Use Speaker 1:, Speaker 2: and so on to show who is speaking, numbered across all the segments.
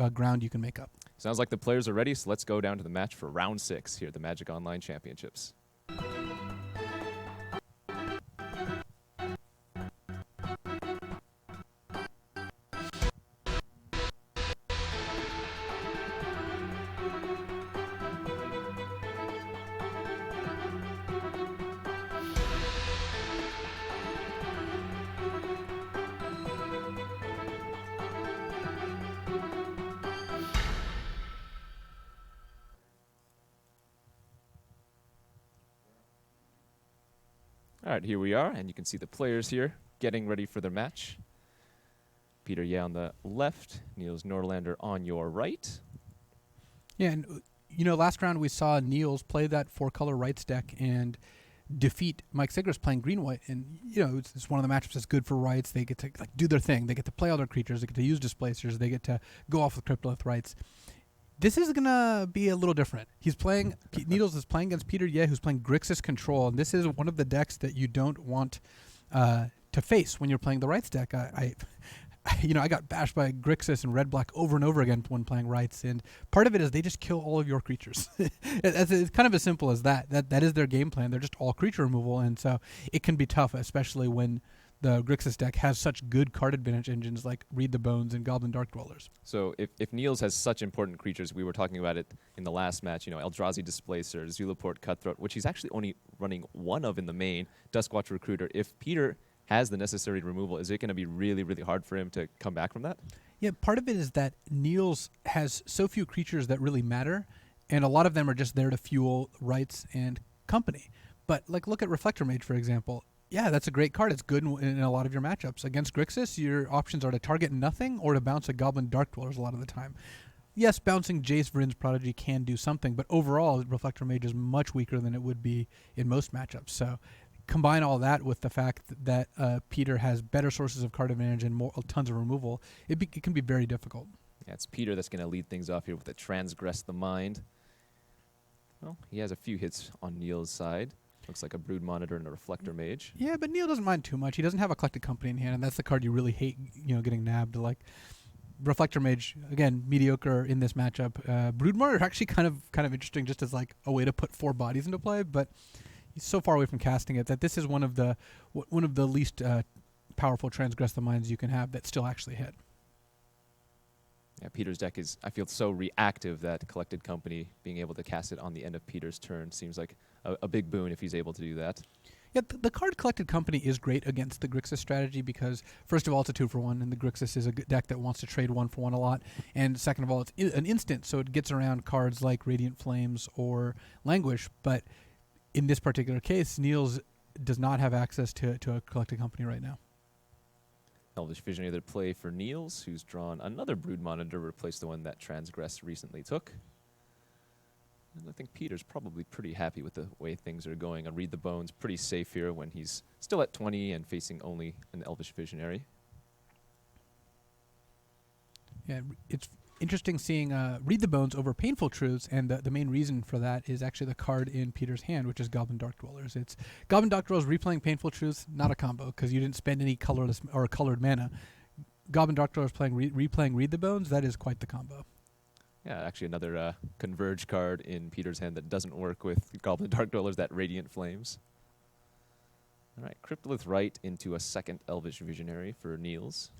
Speaker 1: ground you can make up.
Speaker 2: Sounds like the players are ready, so let's go down to the match for round 6 here at the Magic Online Championships. All right, here we are, and you can see the players here getting ready for their match. Peter Ye on the left, Niels Norlander on your right.
Speaker 1: Yeah, and last round we saw Niels play that 4-color rights deck and defeat Mike Sigris playing green-white. And, it's one of the matchups that's good for rights. They get to do their thing. They get to play all their creatures. They get to use displacers. They get to go off with Cryptolith rights. This is going to be a little different. Niels is playing against Peter Ye, who's playing Grixis Control, and this is one of the decks that you don't want to face when you're playing the rights deck. I got bashed by Grixis and red-black over and over again when playing rights, and part of it is they just kill all of your creatures. It's kind of as simple as that. That is their game plan. They're just all creature removal, and so it can be tough, especially when the Grixis deck has such good card advantage engines like Read the Bones and Goblin Dark Dwellers.
Speaker 2: So if Niels has such important creatures, we were talking about it in the last match, Eldrazi Displacer, Zulaport Cutthroat, which he's actually only running one of in the main, Duskwatch Recruiter. If Peter has the necessary removal, is it going to be really, really hard for him to come back from that?
Speaker 1: Yeah, part of it is that Niels has so few creatures that really matter, and a lot of them are just there to fuel rights and company. But look at Reflector Mage, for example. Yeah, that's a great card. It's good in a lot of your matchups. Against Grixis, your options are to target nothing or to bounce a Goblin Dark Dwellers a lot of the time. Yes, bouncing Jace Vryn's Prodigy can do something, but overall, Reflector Mage is much weaker than it would be in most matchups. So combine all that with the fact that Peter has better sources of card advantage and tons of removal, it can be very difficult.
Speaker 2: Yeah, it's Peter that's going to lead things off here with a Transgress the Mind. Well, he has a few hits on Niels' side. Looks like a Brood Monitor and a Reflector Mage.
Speaker 1: Yeah, but Neil doesn't mind too much. He doesn't have a Collected Company in hand, and that's the card you really hate, getting nabbed. Reflector Mage, again, mediocre in this matchup. Brood Monitor actually kind of interesting, just as a way to put 4 bodies into play, but he's so far away from casting it that this is one of the least powerful Transgress the Minds you can have that still actually hit.
Speaker 2: Yeah, Peter's deck is, I feel, so reactive that Collected Company, being able to cast it on the end of Peter's turn, seems like a big boon if he's able to do that.
Speaker 1: Yeah, the card Collected Company is great against the Grixis strategy because, first of all, it's a 2-for-1, and the Grixis is a deck that wants to trade 1-for-1 a lot. And second of all, it's an instant, so it gets around cards like Radiant Flames or Languish. But in this particular case, Niels does not have access to a Collected Company right now.
Speaker 2: Elvish Visionary to play for Niels, who's drawn another Brood Monitor to replace the one that Transgress recently took. And I think Peter's probably pretty happy with the way things are going. A Read the Bones pretty safe here when he's still at 20 and facing only an Elvish Visionary.
Speaker 1: Yeah, it's interesting seeing Read the Bones over Painful Truths, and the main reason for that is actually the card in Peter's hand, which is Goblin Dark Dwellers. It's Goblin Dark Dwellers replaying Painful Truths, not a combo, because you didn't spend any colorless or colored mana. Goblin Dark Dwellers replaying Read the Bones, that is quite the combo.
Speaker 2: Yeah, actually another Converge card in Peter's hand that doesn't work with Goblin Dark Dwellers, that Radiant Flames. All right, Cryptolith Right into a second Elvish Visionary for Niels.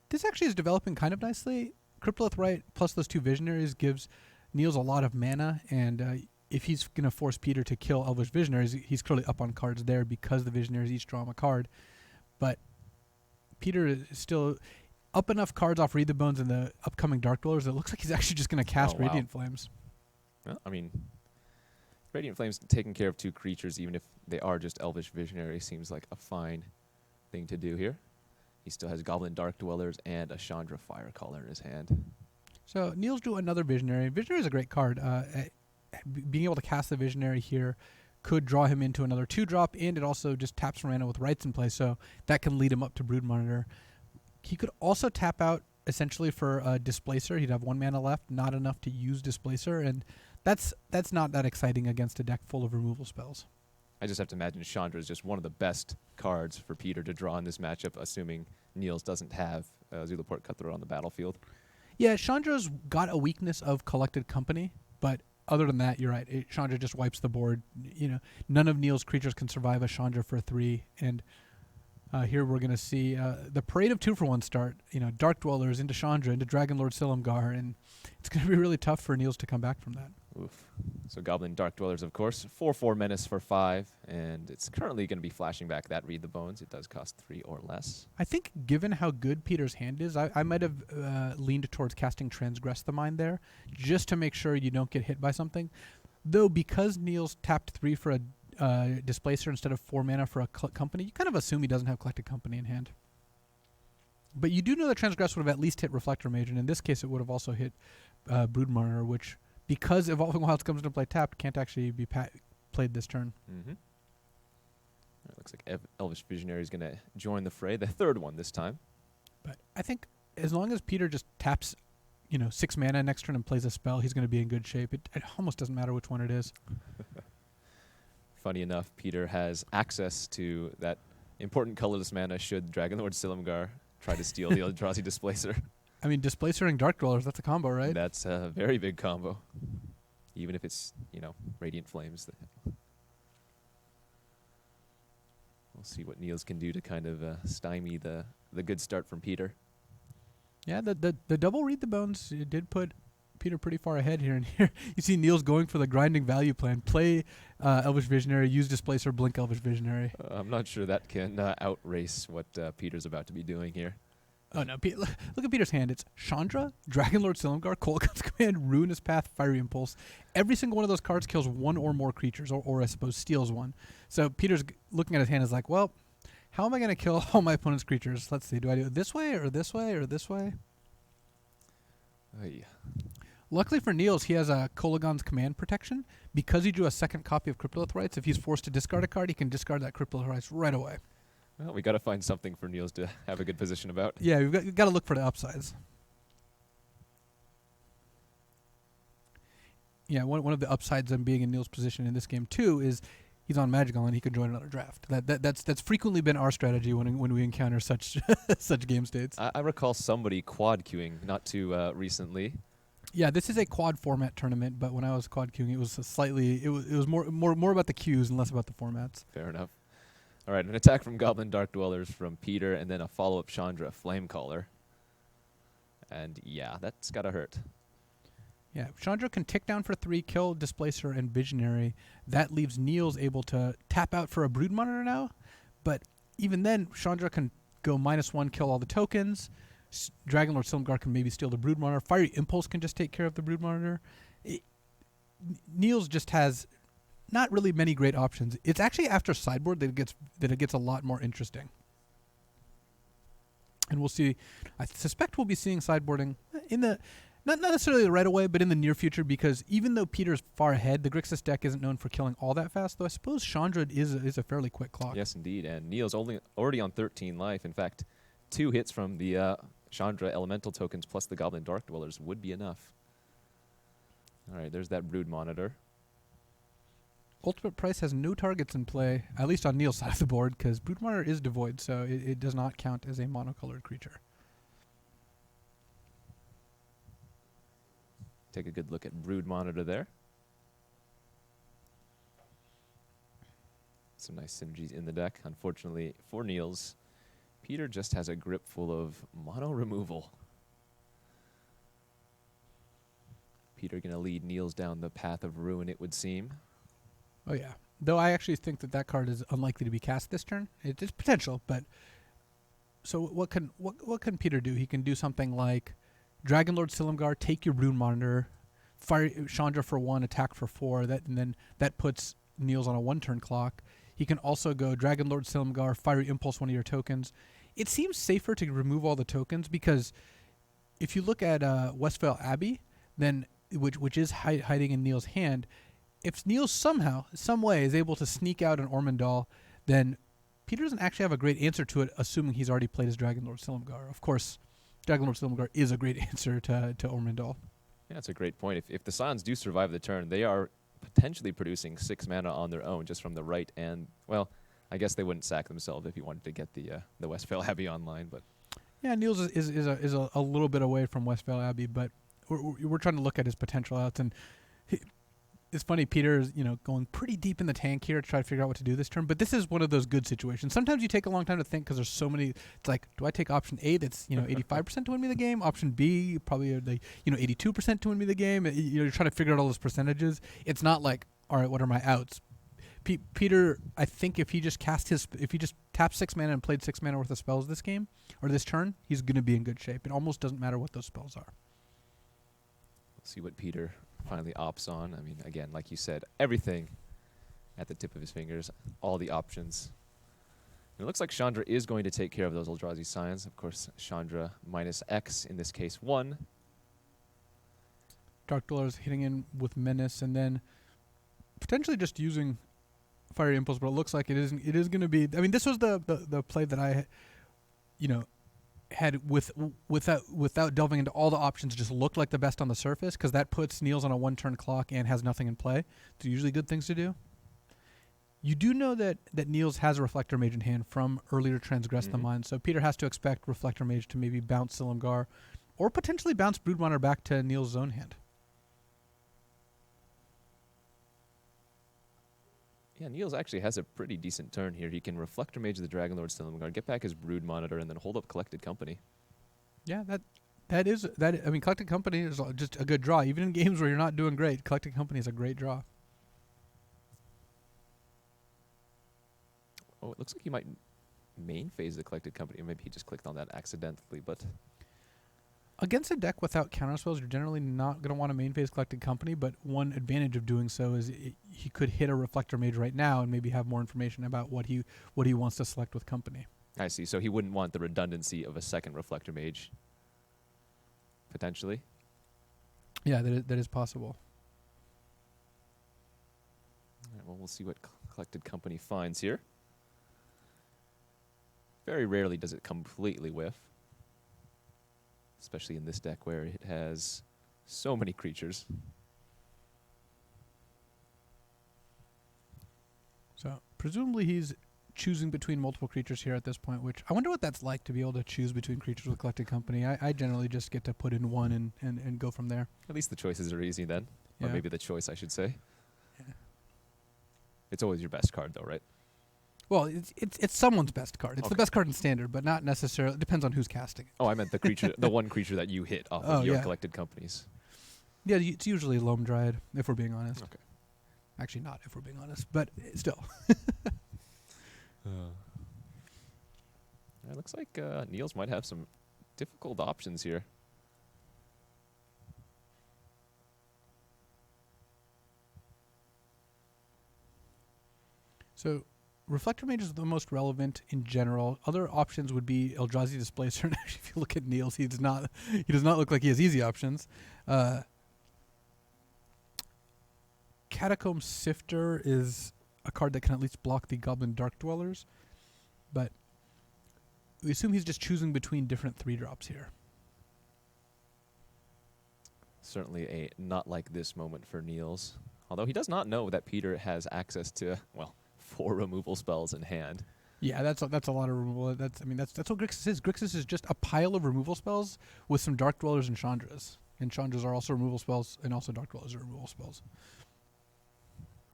Speaker 1: This actually is developing kind of nicely. Cryptolith Right plus those 2 Visionaries gives Niels a lot of mana, and if he's going to force Peter to kill Elvish Visionaries, he's clearly up on cards there because the Visionaries each draw him a card. But Peter is still up enough cards off Read the Bones and the upcoming Dark Dwellers that it looks like he's actually just going to cast Radiant Flames.
Speaker 2: Well, I mean, Radiant Flames taking care of 2 creatures, even if they are just Elvish Visionary, seems like a fine thing to do here. He still has Goblin Dark Dwellers and a Chandra Firecaller in his hand.
Speaker 1: So Niels drew another Visionary. Visionary is a great card. Being able to cast the Visionary here could draw him into another 2-drop, and it also just taps for mana with Rights in play, so that can lead him up to Brood Monitor. He could also tap out essentially for a Displacer. He'd have 1 mana left, not enough to use Displacer, and that's not that exciting against a deck full of removal spells.
Speaker 2: I just have to imagine Chandra is just one of the best cards for Peter to draw in this matchup, assuming Niels doesn't have Zulaport Cutthroat on the battlefield.
Speaker 1: Yeah, Chandra's got a weakness of collected company, but other than that, you're right. Chandra just wipes the board. None of Neil's creatures can survive a Chandra for 3, and here we're going to see the parade of 2-for-1 start. Dark Dwellers into Chandra, into Dragonlord Silumgar, and it's going to be really tough for Niels to come back from that.
Speaker 2: Oof. So Goblin Dark Dwellers, of course, 4/4 Menace for 5, and it's currently going to be flashing back that Read the Bones. It does cost 3 or less.
Speaker 1: I think given how good Peter's hand is, I might have leaned towards casting Transgress the Mind there, just to make sure you don't get hit by something. Though because Niels tapped 3 for a Displacer instead of 4 mana for a company, you kind of assume he doesn't have collected company in hand. But you do know that Transgress would have at least hit Reflector Mage, and in this case it would have also hit Brood Monitor, which, because Evolving Wilds comes into play tapped, can't actually be played this turn.
Speaker 2: Mm-hmm. It looks like Elvish Visionary is going to join the fray, the third one this time.
Speaker 1: But I think as long as Peter just taps 6 mana next turn and plays a spell, he's going to be in good shape. It almost doesn't matter which one it is.
Speaker 2: Funny enough, Peter has access to that important colorless mana should Dragonlord Silumgar try to steal the Eldrazi Displacer.
Speaker 1: I mean, Displacer and Dark Dwellers, that's a combo, right?
Speaker 2: That's a very big combo. Even if it's, Radiant Flames. We'll see what Niels can do to kind of stymie the good start from Peter.
Speaker 1: Yeah, the double Read the Bones did put Peter pretty far ahead here. And here you see Niels going for the grinding value plan. Play Elvish Visionary, use Displacer, blink Elvish Visionary.
Speaker 2: I'm not sure that can outrace what Peter's about to be doing here.
Speaker 1: Oh, no. Look at Peter's hand. It's Chandra, Dragonlord Silumgar, Kolaghan's Command, Ruinous Path, Fiery Impulse. Every single one of those cards kills one or more creatures, or I suppose steals one. So Peter's looking at his hand is like, well, how am I going to kill all my opponent's creatures? Let's see. Do I do it this way or this way or this way?
Speaker 2: Yeah.
Speaker 1: Luckily for Niels, he has a Kolaghan's Command protection. Because he drew a second copy of Cryptolith Rites, if he's forced to discard a card, he can discard that Cryptolith Rites right away.
Speaker 2: Well, we got to find something for Niels to have a good position about.
Speaker 1: Yeah, we've got to look for the upsides. Yeah, one of the upsides of being in Niels' position in this game too is he's on Magic Island. He can join another draft. That's frequently been our strategy when we encounter such such game states.
Speaker 2: I recall somebody quad queuing not too recently.
Speaker 1: Yeah, this is a quad format tournament, but when I was quad queuing, it was more about the queues and less about the formats.
Speaker 2: Fair enough. All right, an attack from Goblin Dark Dwellers from Peter, and then a follow-up Chandra Flamecaller. And yeah, that's gotta hurt.
Speaker 1: Yeah, Chandra can tick down for 3, kill Displacer and Visionary. That leaves Niels able to tap out for a Brood Monitor now, but even then, Chandra can go -1, kill all the tokens. Dragonlord Silumgar can maybe steal the Brood Monitor. Fiery Impulse can just take care of the Brood Monitor. Niels just has not really many great options. It's actually after sideboard that it gets a lot more interesting. And we'll see. I suspect we'll be seeing sideboarding in the not necessarily right away, but in the near future, because even though Peter's far ahead, the Grixis deck isn't known for killing all that fast. Though I suppose Chandra is a fairly quick clock.
Speaker 2: Yes, indeed. And Niels already on 13 life. In fact, 2 hits from the Chandra Elemental tokens plus the Goblin Dark Dwellers would be enough. All right, there's that Brood Monitor.
Speaker 1: Ultimate Price has no targets in play, at least on Niels' side of the board, because Brood Monitor is devoid, so it does not count as a monocolored creature.
Speaker 2: Take a good look at Brood Monitor there. Some nice synergies in the deck. Unfortunately for Niels, Peter just has a grip full of mono removal. Peter going to lead Niels down the path of ruin, it would seem.
Speaker 1: Oh yeah. Though I actually think that card is unlikely to be cast this turn. It's potential, but so what can Peter do? He can do something like Dragonlord Silumgar, take your Brood Monitor, fire Chandra for 1, attack for 4. And then that puts Niels on a 1-turn clock. He can also go Dragonlord Silumgar, Fiery Impulse, one of your tokens. It seems safer to remove all the tokens because if you look at Westvale Abbey, then which is hiding in Niels' hand. If Niels somehow, some way, is able to sneak out an Ormondal, then Peter doesn't actually have a great answer to it, assuming he's already played his Dragonlord Silumgar. Of course, Dragonlord Silumgar is a great answer to Ormondal.
Speaker 2: Yeah, that's a great point. If the Scions do survive the turn, they are potentially producing 6 mana on their own just from the right. And, well, I guess they wouldn't sack themselves if you wanted to get the Westvale Abbey online. But
Speaker 1: Yeah, Niels is a little bit away from Westvale Abbey, but we're trying to look at his potential outs, and it's funny. Peter is going pretty deep in the tank here to try to figure out what to do this turn. But this is one of those good situations. Sometimes you take a long time to think because there's so many. It's like, do I take option A that's 85% to win me the game? Option B probably 82% to win me the game. You're trying to figure out all those percentages. It's not like, all right, what are my outs? Peter, I think if he just tapped 6 mana and played 6 mana worth of spells this game or this turn, he's going to be in good shape. It almost doesn't matter what those spells are.
Speaker 2: Let's see what Peter finally opts on. I mean, again, like you said, everything at the tip of his fingers, all the options. And it looks like Chandra is going to take care of those Eldrazi Scions. Of course, Chandra minus X, in this case 1.
Speaker 1: Dark Dwellers hitting in with Menace, and then potentially just using Fiery Impulse, but it looks like it is going to be. I mean, this was the play that I, had without delving into all the options, just looked like the best on the surface, because that puts Niels on a 1-turn clock and has nothing in play. They're usually good things to do. You do know that Niels has a Reflector Mage in hand from earlier Transgress the Mind, so Peter has to expect Reflector Mage to maybe bounce Silumgar, or potentially bounce Broodmonitor back to Niels' own hand.
Speaker 2: Yeah, Niels actually has a pretty decent turn here. He can Reflector Mage the Dragonlord Silumgar, get back his Brood Monitor, and then hold up Collected Company.
Speaker 1: Yeah, that is. I mean, Collected Company is just a good draw. Even in games where you're not doing great, Collected Company is a great draw.
Speaker 2: Oh, it looks like he might main phase the Collected Company. Or maybe he just clicked on that accidentally, but...
Speaker 1: Against a deck without counterspells, you're generally not going to want to main phase Collected Company, but one advantage of doing so is he could hit a Reflector Mage right now and maybe have more information about what he wants to select with Company.
Speaker 2: I see. So he wouldn't want the redundancy of a second Reflector Mage, potentially?
Speaker 1: Yeah, that is possible.
Speaker 2: All right, well, we'll see what Collected Company finds here. Very rarely does it completely whiff, especially in this deck where it has so many creatures.
Speaker 1: So presumably he's choosing between multiple creatures here at this point, which I wonder what that's like to be able to choose between creatures with Collected Company. I generally just get to put in one and go from there.
Speaker 2: At least the choices are easy then.
Speaker 1: Yeah.
Speaker 2: Or maybe the choice, I should say.
Speaker 1: Yeah.
Speaker 2: It's always your best card, though, right?
Speaker 1: Well, it's someone's best card. It's
Speaker 2: Okay.
Speaker 1: the best card in Standard, but not necessarily. It depends on who's casting it.
Speaker 2: Oh, I meant the creature, the one creature that you hit off of your Collected Companies.
Speaker 1: Yeah, it's usually Loam Dryad, if we're being honest.
Speaker 2: Okay.
Speaker 1: Actually, not if we're being honest, but still.
Speaker 2: It looks like Niels might have some difficult options here.
Speaker 1: So, Reflector Mage is the most relevant in general. Other options would be Eldrazi Displacer. And actually, if you look at Niels, he does not look like he has easy options. Catacomb Sifter is a card that can at least block the Goblin Dark Dwellers, but we assume he's just choosing between different 3-drops here.
Speaker 2: Certainly a not like this moment for Niels. Although he does not know that Peter has access to, well, 4 removal spells in hand.
Speaker 1: Yeah, that's a lot of removal. That's what Grixis is. Grixis is just a pile of removal spells with some Dark Dwellers and Chandras. And Chandras are also removal spells, and also Dark Dwellers are removal spells.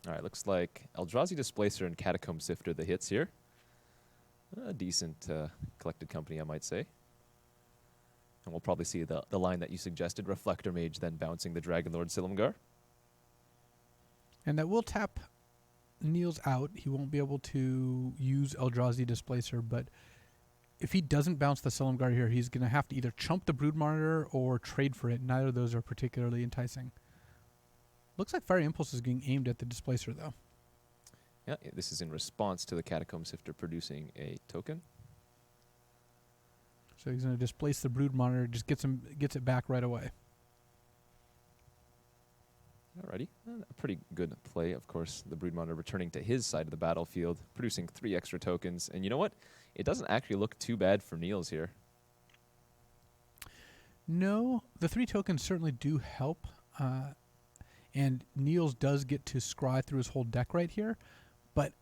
Speaker 2: All right, looks like Eldrazi Displacer and Catacomb Sifter the hits here. A decent Collected Company, I might say. And we'll probably see the line that you suggested, Reflector Mage then bouncing the Dragonlord Silumgar.
Speaker 1: And that will tap Niels out. He won't be able to use Eldrazi Displacer, but if he doesn't bounce the Silumgar here, he's going to have to either chump the Brood Monitor or trade for it. Neither of those are particularly enticing. Looks like Fiery Impulse is being aimed at the Displacer, though.
Speaker 2: Yeah, this is in response to the Catacomb Sifter producing a token.
Speaker 1: So he's going to displace the Brood Monitor, just gets it back right away.
Speaker 2: Alrighty, a pretty good play. Of course, the Brood Monitor returning to his side of the battlefield, producing 3 extra tokens. And you know what? It doesn't actually look too bad for Niels here.
Speaker 1: No, the 3 tokens certainly do help. And Niels does get to scry through his whole deck right here. But,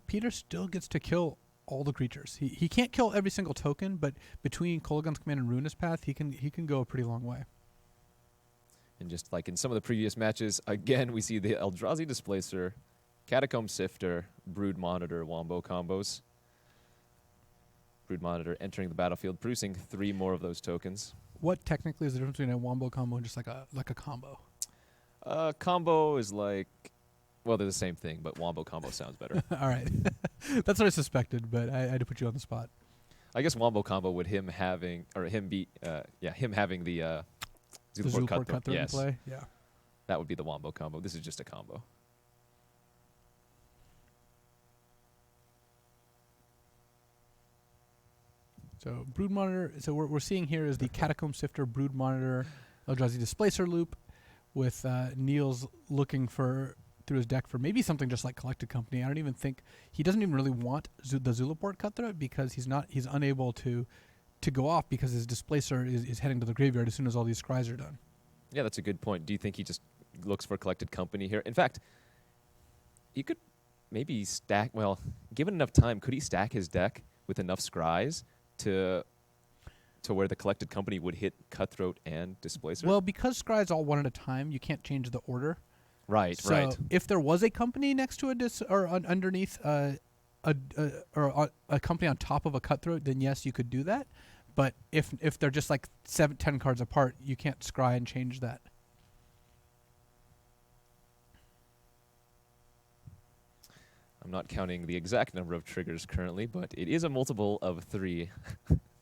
Speaker 1: Peter still gets to kill all the creatures. He can't kill every single token, but between Kolaghan's Command and Ruinous Path, he can go a pretty long way.
Speaker 2: And just like in some of the previous matches, again, we see the Eldrazi Displacer, Catacomb Sifter, Brood Monitor, Wombo combos. Brood Monitor entering the battlefield, producing 3 more of those tokens.
Speaker 1: What technically is the difference between a Wombo combo and just like a combo?
Speaker 2: Combo is like, well, they're the same thing, but Wombo combo sounds better.
Speaker 1: All right. That's what I suspected, but I had to put you on the spot.
Speaker 2: I guess Wombo combo would him having the
Speaker 1: Zulaport
Speaker 2: Cutthroat.
Speaker 1: Cutthroat
Speaker 2: Yes,
Speaker 1: in play? Yeah.
Speaker 2: that would be the Wombo combo. This is just a combo.
Speaker 1: So Brood Monitor. So we're seeing here is the Catacomb Sifter, Brood Monitor, Eldrazi Displacer loop, with Niels looking for through his deck for maybe something just like Collected Company. I don't even think he doesn't even really want the Zulaport Cutthroat because he's unable to go off because his Displacer is heading to the graveyard as soon as all these scries are done.
Speaker 2: Yeah, that's a good point. Do you think he just looks for Collected Company here? In fact, he could maybe stack. Well, given enough time, could he stack his deck with enough scries to where the Collected Company would hit Cutthroat and Displacer?
Speaker 1: Well, because scries all one at a time, you can't change the order.
Speaker 2: Right,
Speaker 1: So
Speaker 2: right.
Speaker 1: if there was a company next to underneath a company on top of a Cutthroat, then yes, you could do that. But if they're just like 10 cards apart, you can't scry and change that.
Speaker 2: I'm not counting the exact number of triggers currently, but it is a multiple of 3.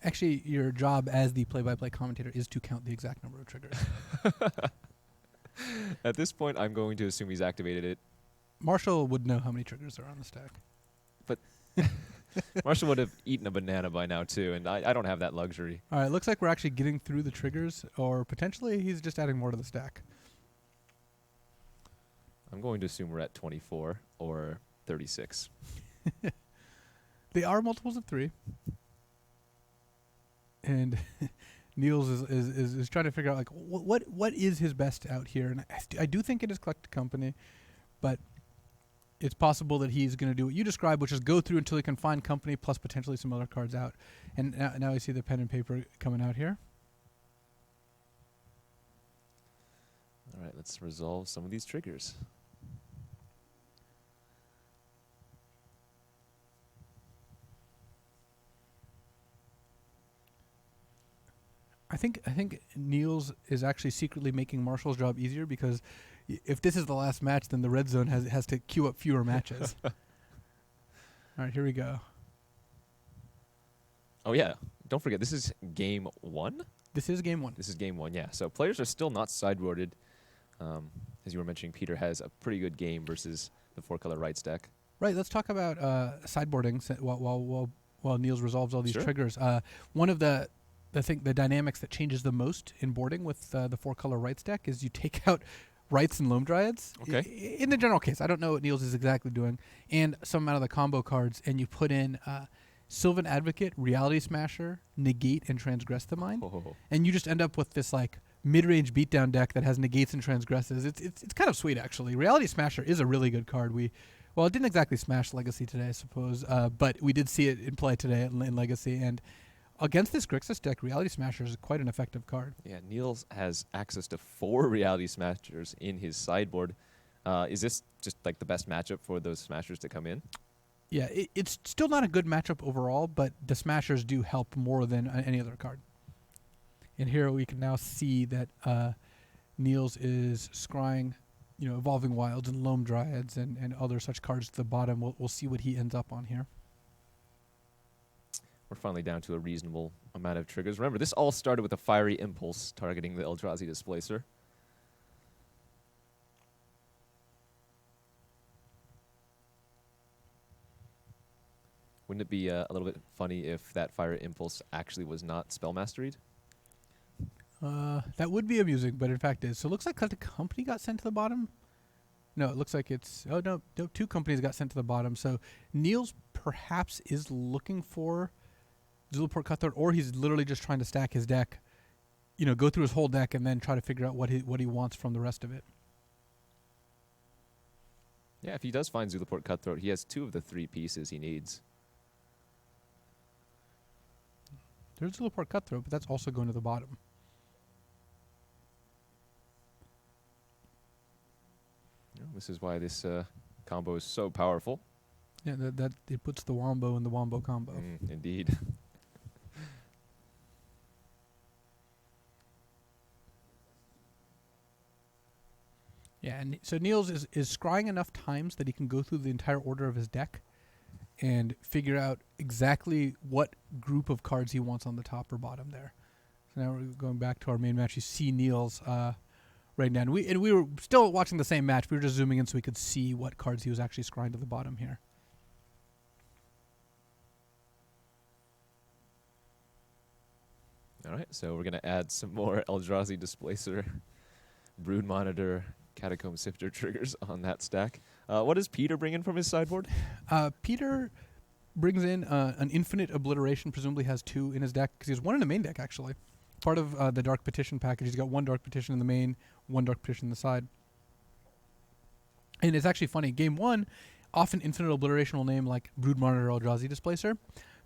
Speaker 1: Actually, your job as the play-by-play commentator is to count the exact number of triggers.
Speaker 2: At this point, I'm going to assume he's activated it.
Speaker 1: Marshall would know how many triggers are on the stack.
Speaker 2: Marshall would have eaten a banana by now, too, and I don't have that luxury.
Speaker 1: All right, looks like we're actually getting through the triggers, or potentially he's just adding more to the stack.
Speaker 2: I'm going to assume we're at 24 or 36.
Speaker 1: They are multiples of 3. And Niels is trying to figure out like what is his best out here, and I do think it is Collected Company, but it's possible that he's going to do what you described, which is go through until he can find company plus potentially some other cards out. And now I see the pen and paper coming out here.
Speaker 2: All right, let's resolve some of these triggers.
Speaker 1: I think Niels is actually secretly making Marshall's job easier because if this is the last match, then the red zone has to queue up fewer matches. All right, here we go.
Speaker 2: Oh, yeah. Don't forget, this is game 1?
Speaker 1: This is game 1.
Speaker 2: This is game 1, yeah. So players are still not sideboarded. As you were mentioning, Peter has a pretty good game versus the 4-color rights deck.
Speaker 1: Right, let's talk about sideboarding while Niels resolves all these
Speaker 2: Sure.
Speaker 1: triggers. One of the dynamics that changes the most in boarding with the 4-color rights deck is you take out Rights and Loam Dryads.
Speaker 2: Okay.
Speaker 1: In the general case, I don't know what Niels is exactly doing, and some amount of the combo cards, and you put in Sylvan Advocate, Reality Smasher, Negate, and Transgress the Mind, and you just end up with this like mid-range beatdown deck that has negates and transgresses. It's kind of sweet actually. Reality Smasher is a really good card. It didn't exactly smash Legacy today, I suppose, but we did see it in play today in Legacy, and against this Grixis deck, Reality Smasher is quite an effective card.
Speaker 2: Yeah, Niels has access to 4 Reality Smashers in his sideboard. Is this just like the best matchup for those Smashers to come in?
Speaker 1: Yeah, it's still not a good matchup overall, but the Smashers do help more than any other card. And here we can now see that Niels is scrying, Evolving Wilds and Loam Dryads and other such cards to the bottom. We'll see what he ends up on here.
Speaker 2: We're finally down to a reasonable amount of triggers. Remember, this all started with a Fiery Impulse targeting the Eldrazi Displacer. Wouldn't it be a little bit funny if that Fiery Impulse actually was not Spellmasteried?
Speaker 1: That would be amusing, but in fact is. So it looks like the company got sent to the bottom. No, it looks like it's... Oh, no, 2 companies got sent to the bottom. So Niels perhaps is looking for Zulaport Cutthroat, or he's literally just trying to stack his deck, go through his whole deck and then try to figure out what he wants from the rest of it.
Speaker 2: Yeah, if he does find Zulaport Cutthroat, he has 2 of the 3 pieces he needs.
Speaker 1: There's Zulaport Cutthroat, but that's also going to the bottom.
Speaker 2: This is why this combo is so powerful.
Speaker 1: Yeah, that it puts the Wombo in the Wombo combo.
Speaker 2: Indeed.
Speaker 1: Yeah, and so Niels is scrying enough times that he can go through the entire order of his deck and figure out exactly what group of cards he wants on the top or bottom there. So now we're going back to our main match. You see Niels right now. And we were still watching the same match. We were just zooming in so we could see what cards he was actually scrying to the bottom here.
Speaker 2: All right, so we're going to add some more Eldrazi Displacer, Brood Monitor, Catacomb Sifter triggers on that stack. What does Peter bring in from his sideboard?
Speaker 1: Peter brings in an Infinite Obliteration, presumably has 2 in his deck, because he has 1 in the main deck, actually. Part of the Dark Petition package. He's got 1 Dark Petition in the main, 1 Dark Petition in the side. And it's actually funny. Game 1, often Infinite Obliteration will name like Brood Monitor or Eldrazi Displacer.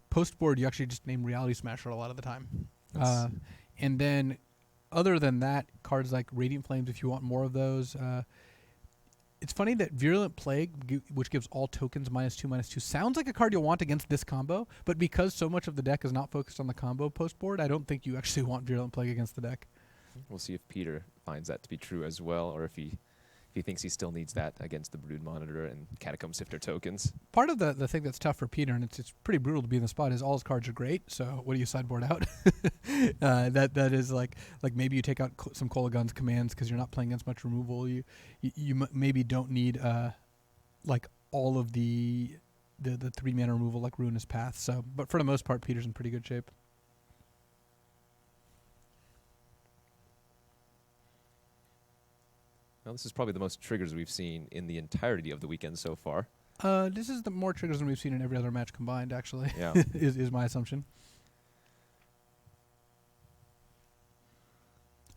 Speaker 1: Post-board, you actually just name Reality Smasher a lot of the time. And then, other than that, cards like Radiant Flames, if you want more of those. It's funny that Virulent Plague, which gives all tokens -2/-2, sounds like a card you'll want against this combo, but because so much of the deck is not focused on the combo post-board, I don't think you actually want Virulent Plague against the deck.
Speaker 2: We'll see if Peter finds that to be true as well, or if he thinks he still needs that against the Brood Monitor and Catacomb Sifter tokens.
Speaker 1: Part of the thing that's tough for Peter, and it's pretty brutal to be in the spot, is all his cards are great, so what do you sideboard out? That is like maybe you take out some Kolagun's commands because you're not playing against much removal. You maybe don't need like all of the 3-mana removal like Ruinous Path. So, but for the most part, Peter's in pretty good shape.
Speaker 2: Well, this is probably the most triggers we've seen in the entirety of the weekend so far.
Speaker 1: This is the more triggers than we've seen in every other match combined, actually.
Speaker 2: Yeah.
Speaker 1: is my assumption.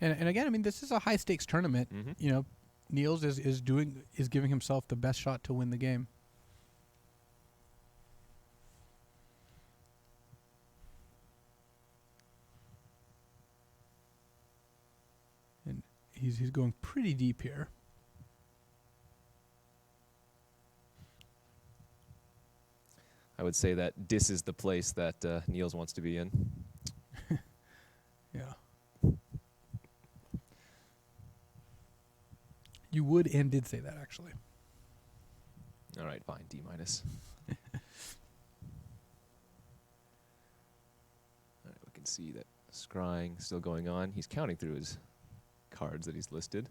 Speaker 1: And again, I mean, this is a high stakes tournament.
Speaker 2: Mm-hmm.
Speaker 1: You know, Niels is giving himself the best shot to win the game. And he's going pretty deep here.
Speaker 2: I would say that this is the place that Niels wants to be in.
Speaker 1: Yeah. You would and did say that, actually.
Speaker 2: All right, fine, D-. All right, we can see that scrying still going on. He's counting through his cards that he's listed.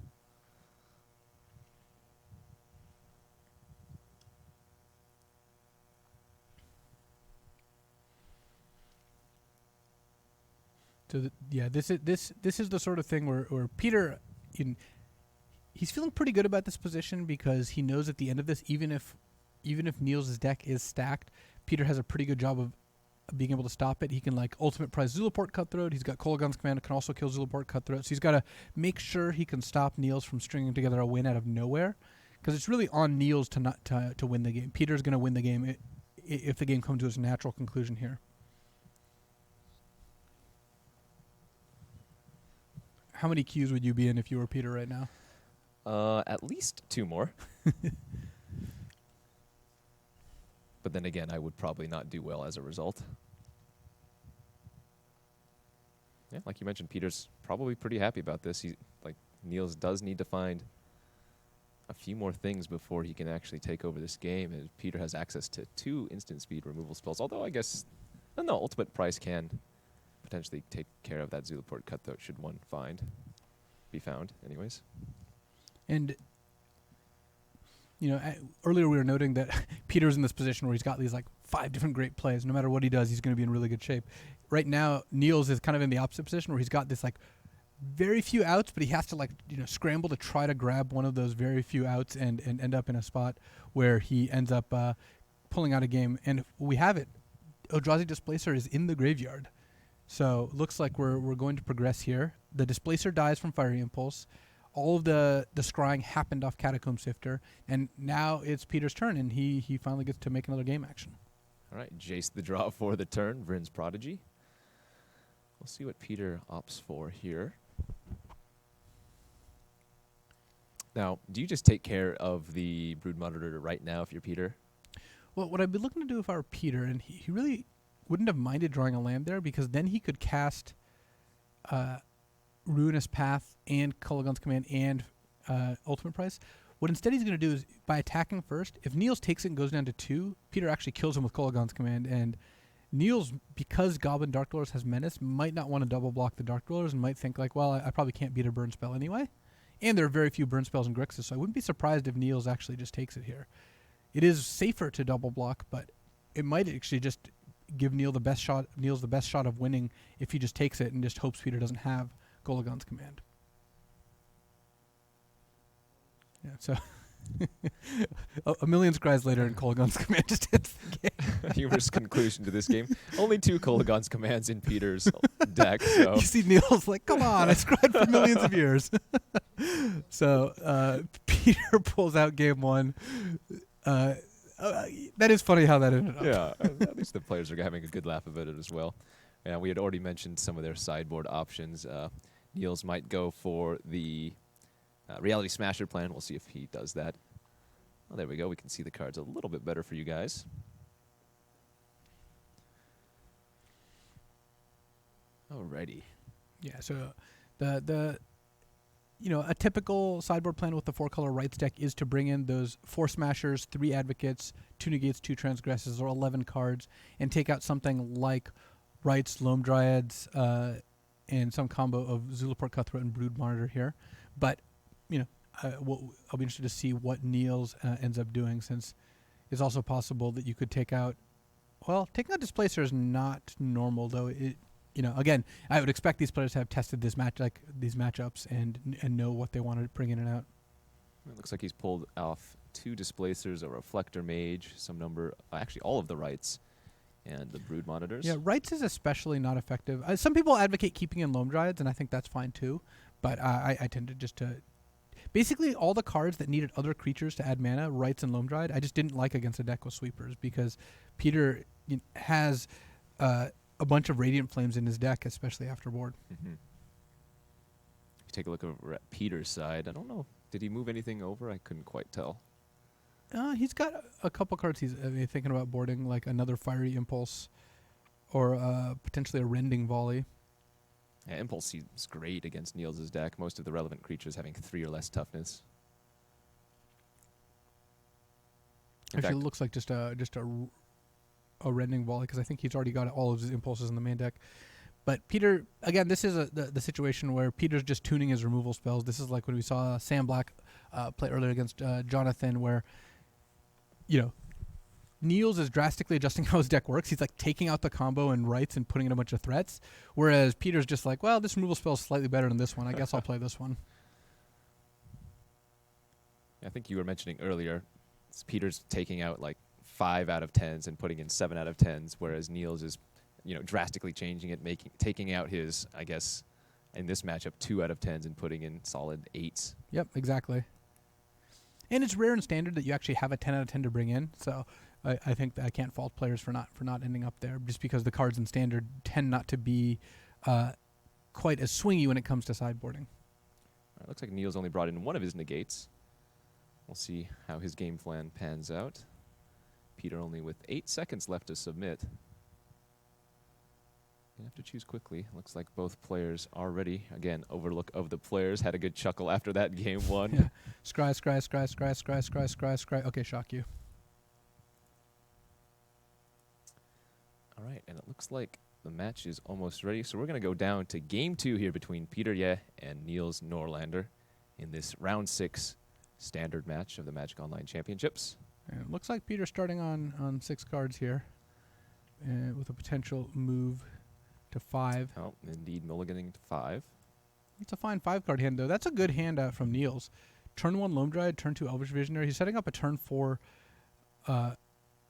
Speaker 1: So this is the sort of thing where Peter, he's feeling pretty good about this position because he knows at the end of this, even if Niels' deck is stacked, Peter has a pretty good job of being able to stop it. He can like ultimate prize Zulaport Cutthroat. He's got Kolagun's command, can also kill Zulaport Cutthroat. So he's got to make sure he can stop Niels from stringing together a win out of nowhere, because it's really on Niels to win the game. Peter's going to win the game if the game comes to its natural conclusion here. How many queues would you be in if you were Peter right now?
Speaker 2: At least 2 more. But then again, I would probably not do well as a result. Yeah, like you mentioned, Peter's probably pretty happy about this. Niels does need to find a few more things before he can actually take over this game. And Peter has access to 2 instant speed removal spells. Although I guess, no, ultimate price can potentially take care of that Zulaport Cutthroat should one be found anyways.
Speaker 1: And earlier we were noting that Peter's in this position where he's got these like 5 different great plays. No matter what he does, he's going to be in really good shape. Right now, Niels is kind of in the opposite position where he's got this like very few outs, but he has to scramble to try to grab one of those very few outs and end up in a spot where he ends up pulling out a game. And we have it. Eldrazi Displacer is in the graveyard. So looks like we're going to progress here. The Displacer dies from Fiery Impulse. All of the scrying happened off Catacomb Sifter, and now it's Peter's turn, and he finally gets to make another game action.
Speaker 2: All right, Jace the draw for the turn, Vryn's Prodigy. We'll see what Peter opts for here. Now, do you just take care of the Brood Monitor right now if you're Peter?
Speaker 1: Well, what I'd be looking to do if I were Peter, and he really wouldn't have minded drawing a land there, because then he could cast Ruinous Path and Kolaghan's Command and Ultimate Price. What instead he's going to do is, by attacking first, if Niels takes it and goes down to 2, Peter actually kills him with Kolaghan's Command, and Niels, because Goblin Dark Dwellers has Menace, might not want to double block the Dark Dwellers and might think like, well, I probably can't beat a burn spell anyway. And there are very few burn spells in Grixis, so I wouldn't be surprised if Niels actually just takes it here. It is safer to double block, but it might actually just give Niels the best shot of winning if he just takes it and just hopes Peter doesn't have Kolaghan's Command. Yeah, so a million scries later, and Kolaghan's Command just hits the game.
Speaker 2: Humorous conclusion to this game. Only 2 Kolaghan's Commands in Peter's deck. So
Speaker 1: You see Niels like, come on, I scried for millions of years. So Peter pulls out game 1. That is funny how that ended up.
Speaker 2: yeah, at least the players are having a good laugh about it as well. And we had already mentioned some of their sideboard options. Niels might go for the Reality Smasher plan. We'll see if he does that. Well, there we go. We can see the cards a little bit better for you guys. Alrighty.
Speaker 1: Yeah, so the a typical sideboard plan with the 4-color rights deck is to bring in those 4 Smashers, 3 Advocates, 2 Negates, 2 Transgressors, or 11 cards, and take out something like Rights, Loam Dryads, and some combo of Zulaport Cutthroat and Brood Monitor here. But I'll be interested to see what Niels ends up doing, since it's also possible that you could take out. Well, taking out Displacer is not normal, though. Again, I would expect these players to have tested these matchups and know what they want to bring in and out.
Speaker 2: It looks like he's pulled off 2 Displacers, a Reflector Mage, actually all of the Rights, and the Brood Monitors.
Speaker 1: Yeah, Rights is especially not effective. Some people advocate keeping in Loam Dryads, and I think that's fine too. But I tend to just to... Basically, all the cards that needed other creatures to add mana, Rights and Loam Dryad, I just didn't like against a deck with Sweepers, because Peter has a bunch of Radiant Flames in his deck, especially after board.
Speaker 2: Mm-hmm. If you take a look over at Peter's side, I don't know. Did he move anything over? I couldn't quite tell.
Speaker 1: He's got a couple cards he's thinking about boarding, like another Fiery Impulse or potentially a Rending Volley.
Speaker 2: Yeah, Impulse seems great against Niels' deck. Most of the relevant creatures having 3 or less toughness.
Speaker 1: Actually, it looks like just a Rending Volley, because I think he's already got all of his Impulses in the main deck. But Peter, again, this is the situation where Peter's just tuning his removal spells. This is like when we saw Sam Black play earlier against Jonathan, where Niels is drastically adjusting how his deck works. He's like taking out the combo and Rights and putting in a bunch of threats, whereas Peter's just like, well, this removal spell is slightly better than this one. I guess I'll play this one.
Speaker 2: I think you were mentioning earlier, Peter's taking out like 5 out of 10s and putting in 7 out of 10s, whereas Niels is, drastically changing it, taking out his, I guess, in this matchup, 2 out of 10s and putting in solid 8s.
Speaker 1: Yep, exactly. And it's rare in Standard that you actually have a 10 out of 10 to bring in, so I think that I can't fault players for not ending up there, just because the cards in Standard tend not to be quite as swingy when it comes to sideboarding.
Speaker 2: Looks like Niels only brought in 1 of his negates. We'll see how his game plan pans out. Peter only with 8 seconds left to submit. Gonna have to choose quickly. Looks like both players are ready. Again, overlook of the players. Had a good chuckle after that game 1.
Speaker 1: Yeah. Scry. Okay, shock you.
Speaker 2: All right, and it looks like the match is almost ready. So we're going to go down to game 2 here between Peter Yeh and Niels Norlander in this round 6 standard match of the Magic Online Championships.
Speaker 1: And it looks like Peter's starting on 6 cards here, with a potential move to 5.
Speaker 2: Oh, indeed, mulliganing to 5.
Speaker 1: It's a fine 5-card hand, though. That's a good hand from Niels. Turn 1 Loam Dryad, turn 2 Elvish Visionary. He's setting up a turn 4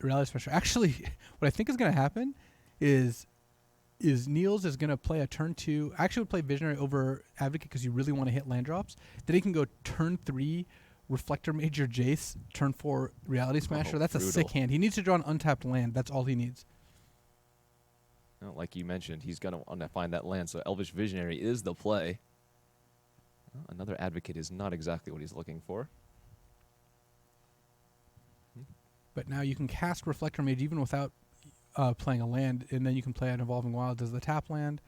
Speaker 1: Reality Smasher. Actually, what I think is going to happen is Niels is going to play a turn 2. Actually, would play Visionary over Advocate because you really want to hit land drops. Then he can go turn 3 Reflector Major Jace, turn 4 Reality Smasher. That's brutal. A sick hand. He needs to draw an untapped land. That's all he needs.
Speaker 2: Well, like you mentioned, he's going to want to find that land, so Elvish Visionary is the play. Well, another Advocate is not exactly what he's looking for.
Speaker 1: But now you can cast Reflector Mage even without playing a land, and then you can play an Evolving Wilds as the tap land.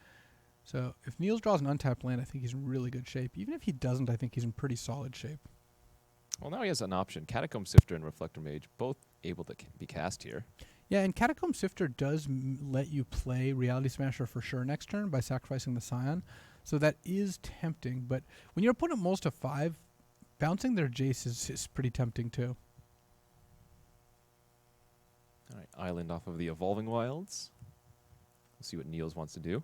Speaker 1: So if Niels draws an untapped land, I think he's in really good shape. Even if he doesn't, I think he's in pretty solid shape.
Speaker 2: Well, now he has an option. Catacomb Sifter and Reflector Mage, both able to be cast here.
Speaker 1: Yeah, and Catacomb Sifter does let you play Reality Smasher for sure next turn by sacrificing the Scion. So that is tempting, but when your opponent mulls to 5, bouncing their Jace is pretty tempting too.
Speaker 2: All right, Island off of the Evolving Wilds. We'll see what Niels wants to do.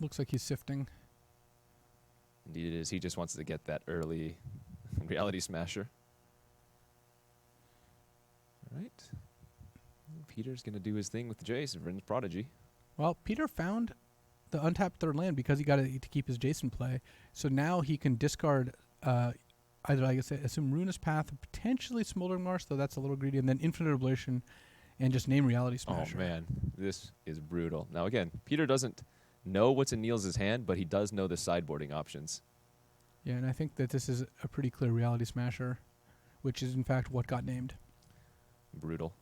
Speaker 1: Looks like he's sifting.
Speaker 2: Indeed it is. He just wants to get that early Reality Smasher. All right. Peter's going to do his thing with the Jace, Vryn's Prodigy.
Speaker 1: Well, Peter found the untapped third land because he got to keep his Jace in play. So now he can discard either, I guess, assume Ruinous Path, potentially Smoldering Marsh, though that's a little greedy, and then Infinite Oblation, and just name Reality Smasher.
Speaker 2: Oh, man. This is brutal. Now, again, Peter doesn't know what's in Niels' hand, but he does know the sideboarding options.
Speaker 1: Yeah, and I think that this is a pretty clear Reality Smasher, which is, in fact, what got named.
Speaker 2: Brutal.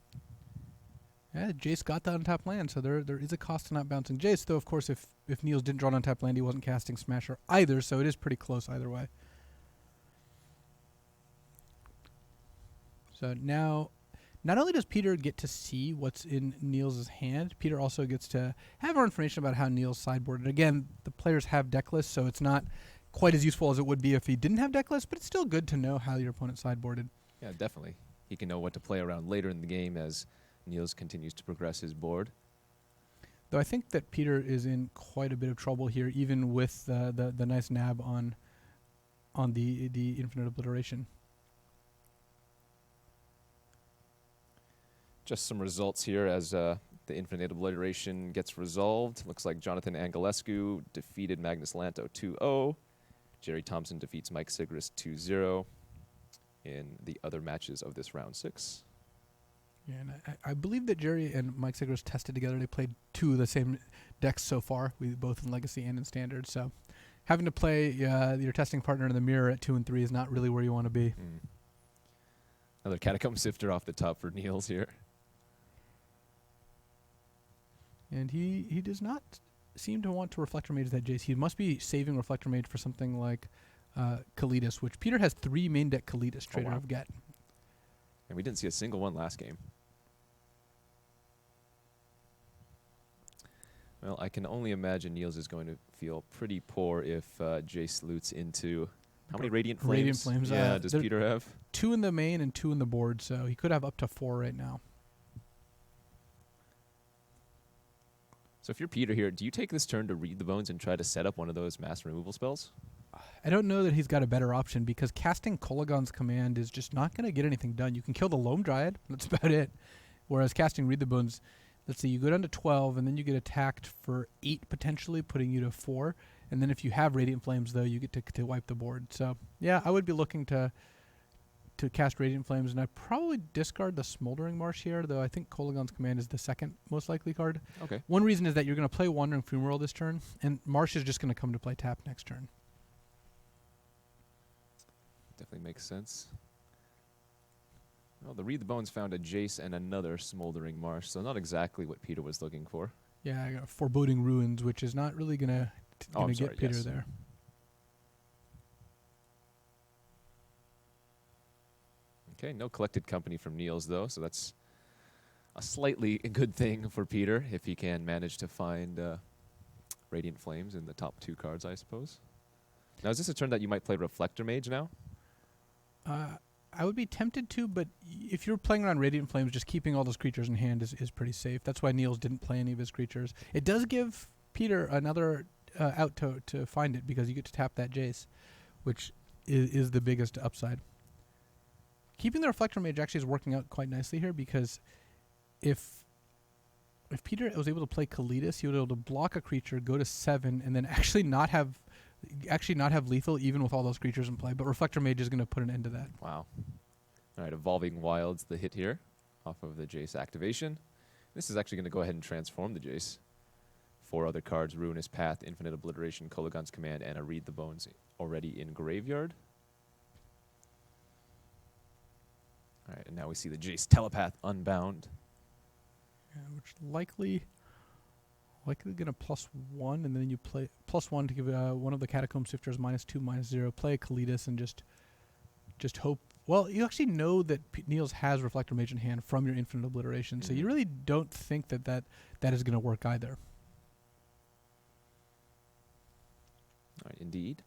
Speaker 1: Yeah, Jace got the untapped land, so there is a cost to not bouncing Jace, though, of course, if Niels didn't draw an untapped land, he wasn't casting Smasher either, so it is pretty close either way. So now, not only does Peter get to see what's in Niels' hand, Peter also gets to have more information about how Niels sideboarded. Again, the players have deck lists, so it's not quite as useful as it would be if he didn't have deck lists, but it's still good to know how your opponent sideboarded.
Speaker 2: Yeah, definitely. He can know what to play around later in the game as Niels continues to progress his board.
Speaker 1: Though I think that Peter is in quite a bit of trouble here, even with the nice nab on the Infinite Obliteration.
Speaker 2: Just some results here as the Infinite Obliteration gets resolved. Looks like Jonathan Angelescu defeated Magnus Lanto 2-0. Jerry Thompson defeats Mike Sigris 2-0 in the other matches of this round 6.
Speaker 1: Yeah, and I believe that Jerry and Mike Sigris tested together. They played 2 of the same decks so far, both in Legacy and in Standard. So having to play your testing partner in the mirror at 2 and 3 is not really where you want to be.
Speaker 2: Another Catacomb Sifter off the top for Niels here.
Speaker 1: And he does not seem to want to Reflector Mage that Jace. He must be saving Reflector Mage for something like Kalidas, which Peter has 3 main deck Kalidas, Trader of Get.
Speaker 2: And we didn't see a single one last game. Well, I can only imagine Niels is going to feel pretty poor if Jace loots into... How many Radiant Flames?
Speaker 1: Radiant Flames.
Speaker 2: Yeah, does Peter have?
Speaker 1: 2 in the main and 2 in the board, so he could have up to 4 right now.
Speaker 2: So if you're Peter here, do you take this turn to read the bones and try to set up one of those mass removal spells?
Speaker 1: I don't know that he's got a better option because casting Kolagon's Command is just not going to get anything done. You can kill the Loam Dryad, that's about it. Whereas casting Read the Bones, let's see, you go down to 12, and then you get attacked for 8 potentially, putting you to 4. And then if you have Radiant Flames, though, you get to wipe the board. So, yeah, I would be looking to cast Radiant Flames, and I'd probably discard the Smoldering Marsh here, though I think Kolagon's Command is the second most likely card.
Speaker 2: Okay.
Speaker 1: One reason is that you're going to play Wandering Fumarole this turn, and Marsh is just going to come to play tap next turn.
Speaker 2: Definitely makes sense. Well, the Read the Bones found a Jace and another Smoldering Marsh, so not exactly what Peter was looking for.
Speaker 1: Yeah, I got Foreboding Ruins, which is not really going to get Peter there.
Speaker 2: Okay, no collected company from Niels, though, so that's a slightly good thing for Peter if he can manage to find Radiant Flames in the top 2 cards, I suppose. Now, is this a turn that you might play Reflector Mage now?
Speaker 1: I would be tempted to, but if you're playing around Radiant Flames, just keeping all those creatures in hand is pretty safe. That's why Niels didn't play any of his creatures. It does give Peter another out to find it because you get to tap that Jace, which is the biggest upside. Keeping the Reflector Mage actually is working out quite nicely here because if Peter was able to play Kalidas, he would be able to block a creature, go to 7, and then actually not have lethal even with all those creatures in play. But Reflector Mage is going to put an end to that.
Speaker 2: Wow. All right, Evolving Wilds, the hit here off of the Jace activation. This is actually going to go ahead and transform the Jace. 4 other cards: Ruinous Path, Infinite Obliteration, Kolagon's Command, and a Read the Bones already in graveyard. All right, and now we see the Jace Telepath Unbound.
Speaker 1: Yeah, which likely going to +1, and then you play +1 to give one of the Catacomb Sifters -2/-0. Play a Kalidas and just hope. Well, you actually know that Niels has Reflector Mage in hand from your Infinite Obliteration, so you really don't think that is going to work either.
Speaker 2: All right, indeed.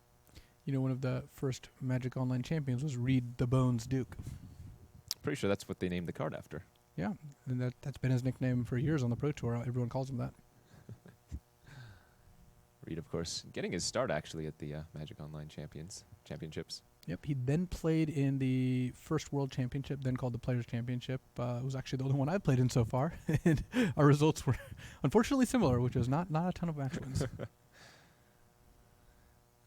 Speaker 1: You know, one of the first Magic Online champions was Read the Bones Duke.
Speaker 2: Pretty sure that's what they named the card after.
Speaker 1: Yeah, and that's been his nickname for years on the Pro Tour. Everyone calls him that.
Speaker 2: Reed, of course, getting his start actually at the Magic Online Championships.
Speaker 1: Yep, he then played in the first World Championship, then called the Players Championship. It was actually the only one I've played in so far, and our results were unfortunately similar, which was not a ton of match wins.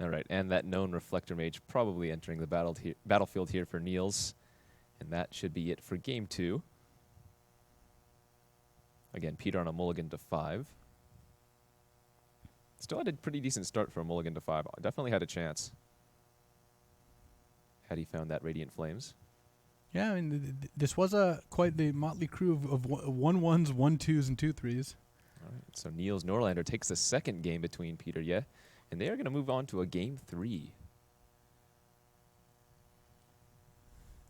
Speaker 2: All right, and that known Reflector Mage probably entering the battlefield here for Niels, and that should be it for Game 2. Again, Peter on a mulligan to 5. Still had a pretty decent start for a mulligan to 5. Definitely had a chance had he found that Radiant Flames.
Speaker 1: Yeah, I mean, this was quite the motley crew of 1-1s, 1-2s, and 2-3s.
Speaker 2: All right, so Niels Norlander takes the second game between Peter Ye, and they are going to move on to a Game 3.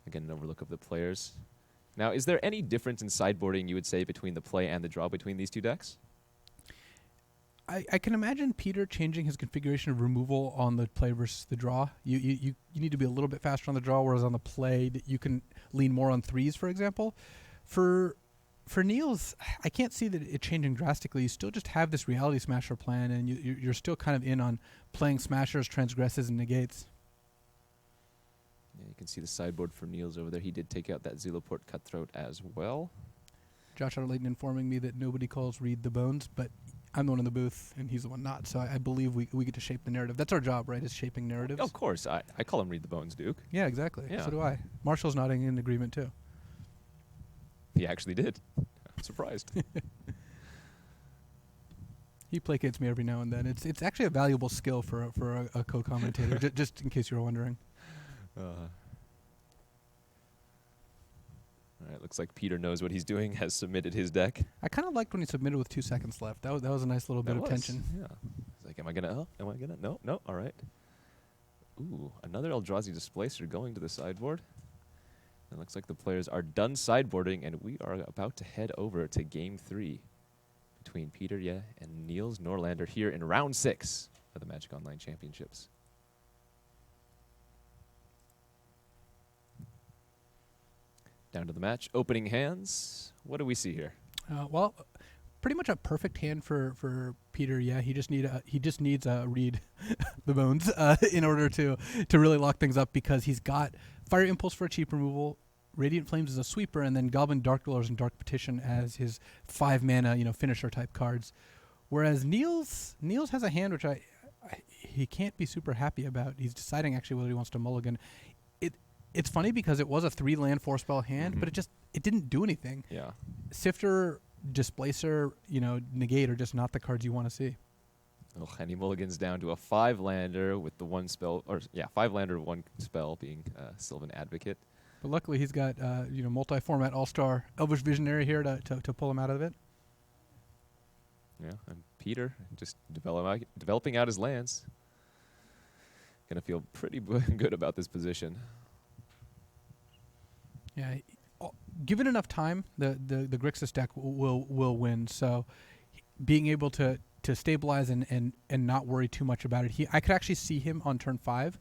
Speaker 2: Again, an overlook of the players. Now, is there any difference in sideboarding, you would say, between the play and the draw between these two decks?
Speaker 1: I can imagine Peter changing his configuration of removal on the play versus the draw. You need to be a little bit faster on the draw, whereas on the play you can lean more on 3s, for example. For Niels, I can't see that it changing drastically. You still just have this Reality Smasher plan, and you're still kind of in on playing Smashers, Transgresses, and Negates.
Speaker 2: Yeah, you can see the sideboard for Niels over there. He did take out that Zeloport Cutthroat as well.
Speaker 1: Josh Layton informing me that nobody calls Read the Bones, but I'm the one in the booth, and he's the one not. So I believe we get to shape the narrative. That's our job, right, is shaping narratives.
Speaker 2: Of course. I call him Read the Bones, Duke.
Speaker 1: Yeah, exactly.
Speaker 2: Yeah.
Speaker 1: So do I. Marshall's nodding in agreement, too.
Speaker 2: He actually did. I'm surprised.
Speaker 1: He placates me every now and then. It's actually a valuable skill for a co-commentator, just in case you were wondering.
Speaker 2: All right, looks like Peter knows what he's doing, has submitted his deck.
Speaker 1: I kind of liked when he submitted with 2 seconds left. That was a nice little bit of tension.
Speaker 2: Yeah. It's like, am I gonna? No. All right. Ooh, another Eldrazi Displacer going to the sideboard. It looks like the players are done sideboarding, and we are about to head over to Game 3 between Peter Ye and Niels Norlander here in Round 6 of the Magic Online Championships. Down to the match. Opening hands. What do we see here?
Speaker 1: Well, pretty much a perfect hand for Peter. Yeah, he just needs Read the Bones in order to really lock things up, because he's got Fire Impulse for a cheap removal, Radiant Flames as a sweeper, and then Goblin Dark Dwellers and Dark Petition as his 5 mana finisher type cards. Whereas Niels has a hand which he can't be super happy about. He's deciding actually whether he wants to mulligan. It's funny because it was a 3-land 4-spell hand, but it didn't do anything.
Speaker 2: Yeah.
Speaker 1: Sifter, Displacer, Negate are just not the cards you want to see.
Speaker 2: Oh, and he mulligans down to a 5-lander with the 1 spell, 5-lander, 1 spell being Sylvan Advocate.
Speaker 1: But luckily he's got multi-format all-star Elvish Visionary here to pull him out of it.
Speaker 2: Yeah, and Peter just developing out his lands. Gonna feel pretty good about this position.
Speaker 1: Yeah, given enough time, the Grixis deck will win. So being able to stabilize and not worry too much about it. I could actually see him on turn 5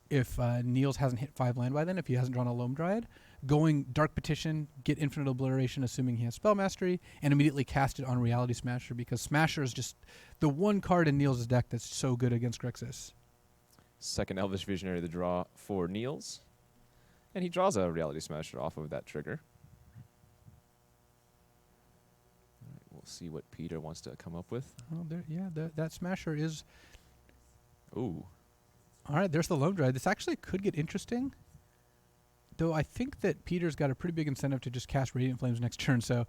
Speaker 1: if Niels hasn't hit 5 land by then, if he hasn't drawn a Loam Dryad, going Dark Petition, get Infinite Obliteration, assuming he has Spell Mastery, and immediately cast it on Reality Smasher, because Smasher is just the one card in Niels' deck that's so good against Grixis.
Speaker 2: Second Elvish Visionary the draw for Niels. And he draws a Reality Smasher off of that trigger. All right, we'll see what Peter wants to come up with.
Speaker 1: Oh, that Smasher is...
Speaker 2: Ooh.
Speaker 1: All right, there's the Loam Dryad. This actually could get interesting, though I think that Peter's got a pretty big incentive to just cast Radiant Flames next turn, so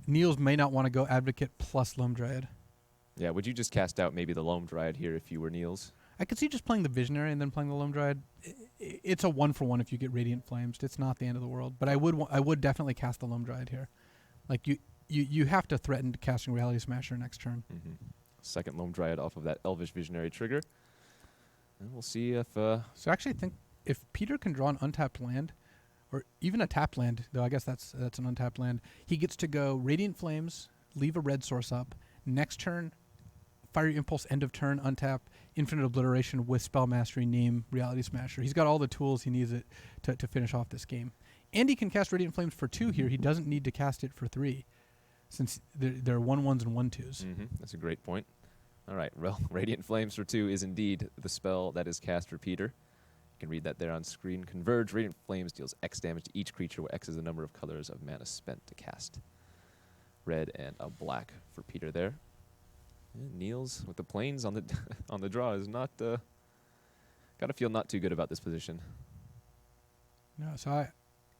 Speaker 1: Niels may not want to go Advocate plus Loam Dryad.
Speaker 2: Yeah, would you just cast out maybe the Loam Dryad here if you were Niels?
Speaker 1: I could see just playing the Visionary and then playing the Loam Dryad. It's a 1-for-1 if you get Radiant Flames. It's not the end of the world. But I would definitely cast the Loam Dryad here. Like you have to threaten casting Reality Smasher next turn.
Speaker 2: Second Loam Dryad off of that Elvish Visionary trigger. And we'll see if...
Speaker 1: So I actually think if Peter can draw an untapped land, or even a tapped land, though I guess that's an untapped land, he gets to go Radiant Flames, leave a red source up. Next turn, Fiery Impulse, end of turn, untap, Infinite Obliteration with Spell Mastery, name Reality Smasher. He's got all the tools he needs to finish off this game. And he can cast Radiant Flames for 2 here. He doesn't need to cast it for 3, since there are 1/1s and 1/2s.
Speaker 2: That's a great point. All right, well, Radiant Flames for 2 is indeed the spell that is cast for Peter. You can read that there on screen. Converge, Radiant Flames deals X damage to each creature, where X is the number of colors of mana spent to cast. Red and a black for Peter there. And Niels with the planes on the on the draw is not gotta feel not too good about this position.
Speaker 1: No, so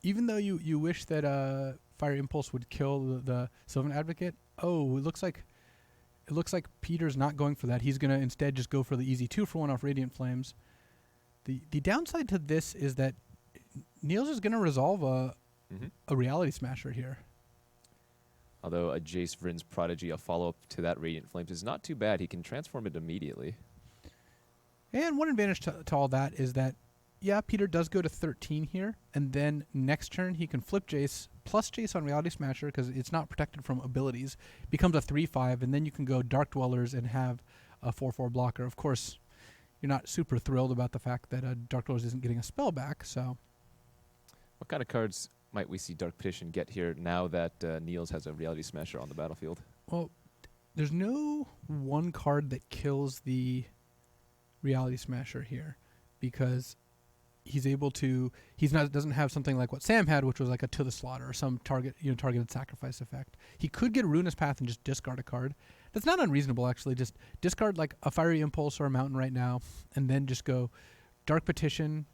Speaker 1: even though you wish that Fire Impulse would kill the Sylvan Advocate, it looks like Peter's not going for that. He's gonna instead just go for the easy 2-for-1 off Radiant Flames. The downside to this is that Niels is gonna resolve a Reality Smasher here.
Speaker 2: Although a Jace Vryn's Prodigy, a follow-up to that Radiant Flames, is not too bad. He can transform it immediately.
Speaker 1: And one advantage to all that is that, yeah, Peter does go to 13 here, and then next turn he can flip Jace, plus Jace on Reality Smasher, because it's not protected from abilities, becomes a 3/5, and then you can go Dark Dwellers and have a 4/4 blocker. Of course, you're not super thrilled about the fact that Dark Dwellers isn't getting a spell back, so...
Speaker 2: What kind of cards might we see Dark Petition get here now that Niels has a Reality Smasher on the battlefield?
Speaker 1: Well, there's no one card that kills the Reality Smasher here, because he's able to... doesn't have something like what Sam had, which was like a To the Slaughter or some targeted sacrifice effect. He could get Ruinous Path and just discard a card. That's not unreasonable, actually. Just discard like a Fiery Impulse or a Mountain right now, and then just go Dark Petition,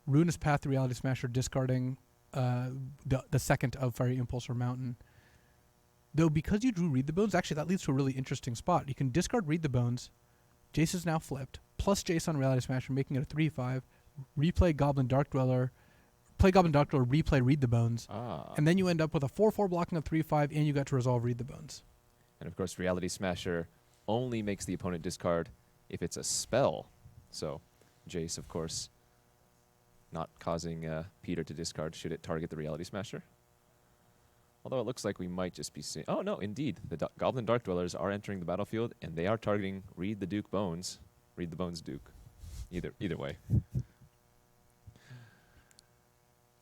Speaker 1: Ruinous Path, the Reality Smasher, discarding the second of Fiery Impulse or Mountain. Though because you drew Read the Bones, actually that leads to a really interesting spot. You can discard Read the Bones, Jace is now flipped, plus Jace on Reality Smasher, making it a 3/5, replay Goblin Dark Dweller, play Goblin Dark Dweller, replay Read the Bones, and then you end up with a 4/4 blocking a 3/5, and you got to resolve Read the Bones.
Speaker 2: And of course, Reality Smasher only makes the opponent discard if it's a spell. So Jace, of course, not causing Peter to discard should it target the Reality Smasher. Although it looks like we might just be seeing... Oh, no, indeed. The Goblin Dark Dwellers are entering the battlefield, and they are targeting Read the Duke Bones. Read the Bones Duke. Either way.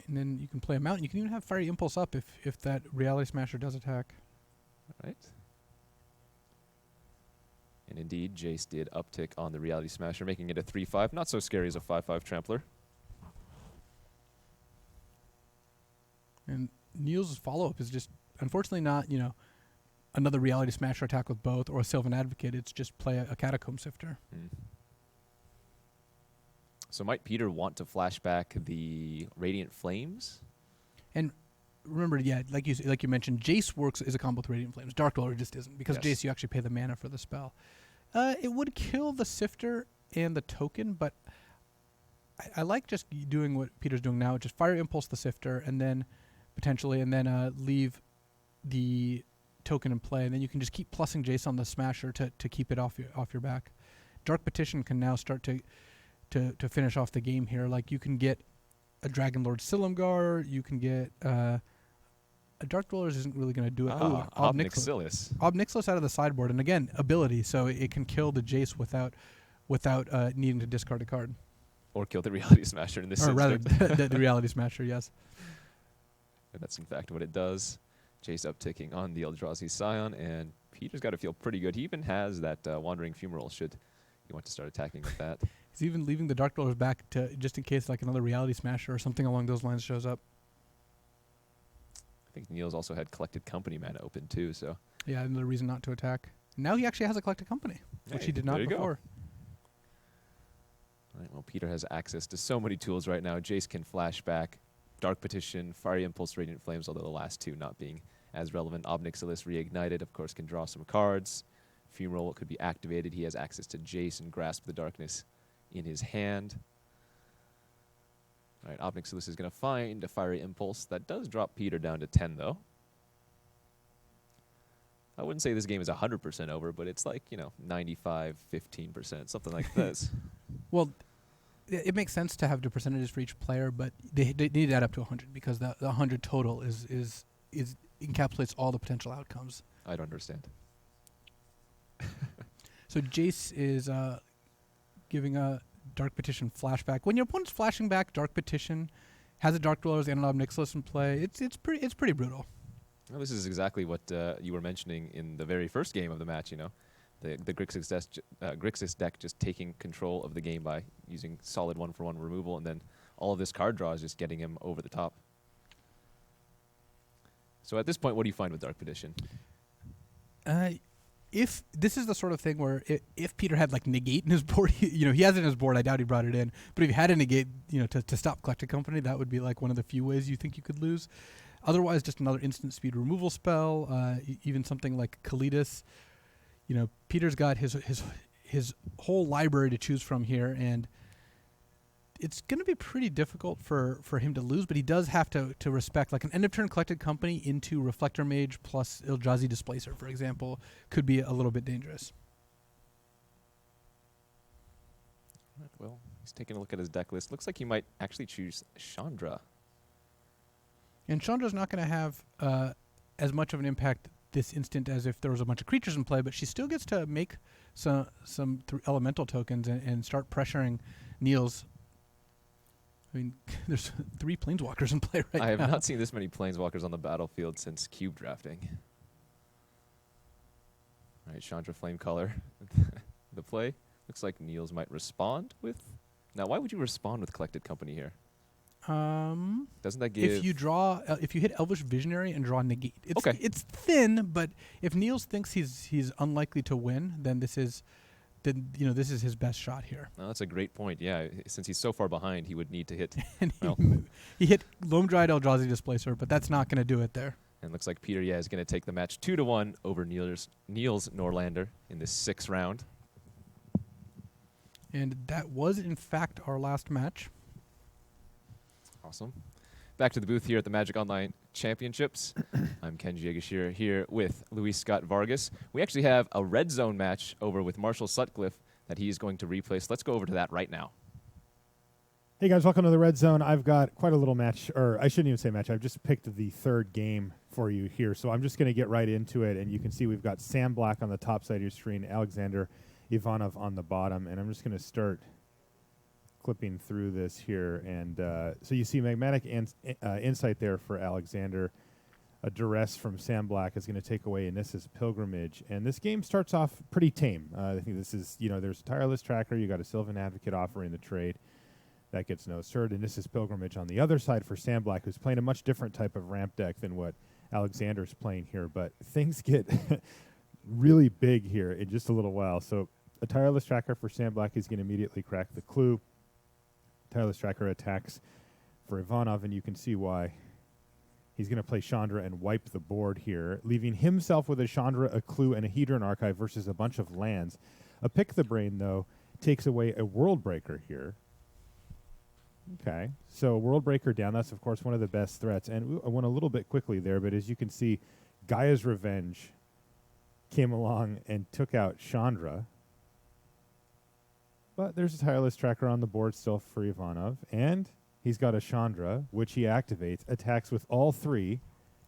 Speaker 1: And then you can play a Mountain. You can even have Fiery Impulse up if that Reality Smasher does attack.
Speaker 2: All right. And indeed, Jace did uptick on the Reality Smasher, making it a 3/5. Not so scary as a 5/5 Trampler.
Speaker 1: And Niels' follow-up is just, unfortunately not, another Reality Smasher attack with both or a Sylvan Advocate. It's just play a Catacomb Sifter.
Speaker 2: So might Peter want to flash back the Radiant Flames?
Speaker 1: And remember, yeah, like you mentioned, Jace works as a combo with Radiant Flames. Dark Dweller just isn't, because Jace, you actually pay the mana for the spell. It would kill the Sifter and the token, but I like just doing what Peter's doing now, just Fire Impulse the Sifter, and then potentially, leave the token in play, and then you can just keep plussing Jace on the Smasher to keep it off your back. Dark Petition can now start to finish off the game here. Like, you can get a Dragon Lord Silumgar, you can get a Dark Dwellers isn't really going to do it.
Speaker 2: Ob Nixilis.
Speaker 1: Ob Nixilis out of the sideboard, and again, ability, so it can kill the Jace without needing to discard a card.
Speaker 2: Or kill the Reality Smasher in this
Speaker 1: Or
Speaker 2: instance.
Speaker 1: rather, the Reality Smasher, yes.
Speaker 2: And that's in fact what it does. Jace upticking on the Eldrazi Scion, and Peter's got to feel pretty good. He even has that Wandering Fumarole should you want to start attacking with that.
Speaker 1: He's even leaving the Dark Dwellers back to just in case like another Reality Smasher or something along those lines shows up.
Speaker 2: I think Niels also had Collected Company mana open too, so...
Speaker 1: Yeah, another reason not to attack. Now he actually has a Collected Company, which he did not before.
Speaker 2: All right, well, Peter has access to so many tools right now. Jace can flash back Dark Petition, Fiery Impulse, Radiant Flames, although the last two not being as relevant. Ob Nixilis Reignited, of course, can draw some cards. Fumarole could be activated. He has access to Jace and Grasp the Darkness in his hand. All right, Obnixilis is going to find a Fiery Impulse. That does drop Peter down to 10, though. I wouldn't say this game is 100% over, but it's like, 95, 15%, something like this.
Speaker 1: Well, it makes sense to have the percentages for each player, but they need to add up to 100 because the 100 total is encapsulates all the potential outcomes.
Speaker 2: I don't understand.
Speaker 1: So Jace is giving a Dark Petition flashback. When your opponent's flashing back Dark Petition, has a Dark Dwellers and an Obnixilis in play, it's pretty brutal.
Speaker 2: Well, this is exactly what you were mentioning in the very first game of the match, The Grixis deck just taking control of the game by using solid 1-for-1 removal, and then all of this card draw is just getting him over the top. So at this point, what do you find with Dark Petition?
Speaker 1: If this is the sort of thing where if Peter had like negate in his board, he has it in his board. I doubt he brought it in. But if he had a negate, to stop Collected Company, that would be like one of the few ways you think you could lose. Otherwise, just another instant speed removal spell. Even something like Kalidas. Peter's got his whole library to choose from here, and it's going to be pretty difficult for him to lose, but he does have to respect, like an end-of-turn Collected Company into Reflector Mage plus Eldrazi Displacer, for example, could be a little bit dangerous.
Speaker 2: Right, well, he's taking a look at his deck list. Looks like he might actually choose Chandra.
Speaker 1: And Chandra's not going to have as much of an impact this instant as if there was a bunch of creatures in play, but she still gets to make some elemental tokens and start pressuring Niels. I mean, there's 3 Planeswalkers in play right now.
Speaker 2: I have not seen this many Planeswalkers on the battlefield since cube drafting. All right, Chandra Flamecaller. The play. Looks like Niels might respond with... Now, why would you respond with Collected Company here? Doesn't that give...
Speaker 1: If you draw... if you hit Elvish Visionary and draw Negate.
Speaker 2: Okay.
Speaker 1: It's thin, but if Niels thinks he's unlikely to win, then this is his best shot here.
Speaker 2: No, that's a great point. Yeah, since he's so far behind, he would need to hit...
Speaker 1: And he hit Loam Dried Eldrazi Displacer, but that's not going to do it there.
Speaker 2: And looks like Peter, is going to take the match 2-1 over Niels Norlander in this 6th round.
Speaker 1: And that was, in fact, our last match.
Speaker 2: Awesome. Back to the booth here at the Magic Online Championships. I'm Kenji Egashira here with Luis Scott Vargas. We actually have a red zone match over with Marshall Sutcliffe that he's going to replace. Let's go over to that right now.
Speaker 3: Hey guys, welcome to the red zone. I've got quite a little match, or I shouldn't even say match. I've just picked the 3rd game for you here. So I'm just going to get right into it. And you can see we've got Sam Black on the top side of your screen, Alexander Ivanov on the bottom. And I'm just going to start clipping through this here. And so you see Magmatic Insight there for Alexander. A Duress from Sam Black is going to take away Anissa's Pilgrimage. And this game starts off pretty tame. I think this is, there's a Tireless Tracker. You got a Sylvan Advocate offering the trade. That gets no cert. And this is Pilgrimage on the other side for Sam Black, who's playing a much different type of ramp deck than what Alexander's playing here. But things get really big here in just a little while. So a Tireless Tracker for Sam Black is going to immediately crack the clue. Tireless Tracker attacks for Ivanov, and you can see why. He's going to play Chandra and wipe the board here, leaving himself with a Chandra, a Clue, and a Hedron Archive versus a bunch of lands. A Pick the Brain, though, takes away a World Breaker here. Okay, so World Breaker down. That's, of course, one of the best threats. And I went a little bit quickly there, but as you can see, Gaia's Revenge came along and took out Chandra. But there's a Tireless Tracker on the board still for Ivanov. And he's got a Chandra, which he activates, attacks with all 3.